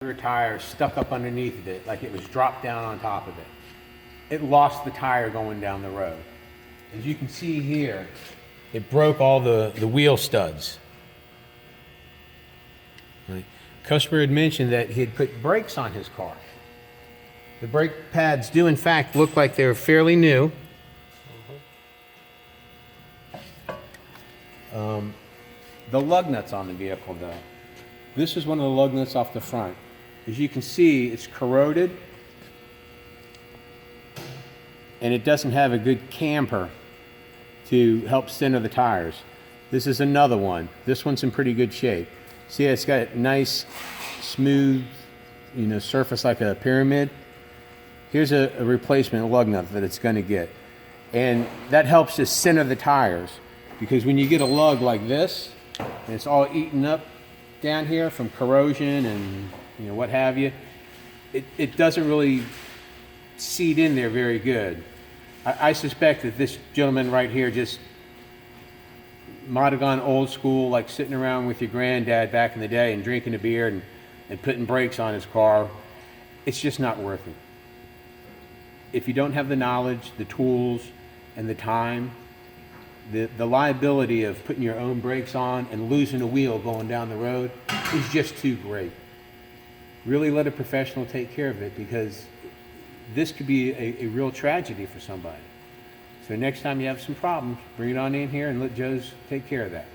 rear tire stuck up underneath of it, like it was dropped down on top of it. It lost the tire going down the road. As you can see here, it broke all the wheel studs. Right. Customer had mentioned that he had put brakes on his car. The brake pads do in fact look like they're fairly new. The lug nuts on the vehicle though. This is one of the lug nuts off the front. As you can see, it's corroded and it doesn't have a good camber to help center the tires. This is another one. This one's in pretty good shape. See, it's got a nice, smooth, surface like a pyramid. Here's a replacement lug nut that it's going to get. And that helps to center the tires, because when you get a lug like this, and it's all eaten up down here from corrosion and what have you, it doesn't really seat in there very good. I suspect that this gentleman right here just might have gone old school, like sitting around with your granddad back in the day and drinking a beer and putting brakes on his car. It's just not worth it. If you don't have the knowledge, the tools, and the time, the liability of putting your own brakes on and losing a wheel going down the road is just too great. Really let a professional take care of it, because this could be a real tragedy for somebody. So next time you have some problems, bring it on in here and let Joe's take care of that.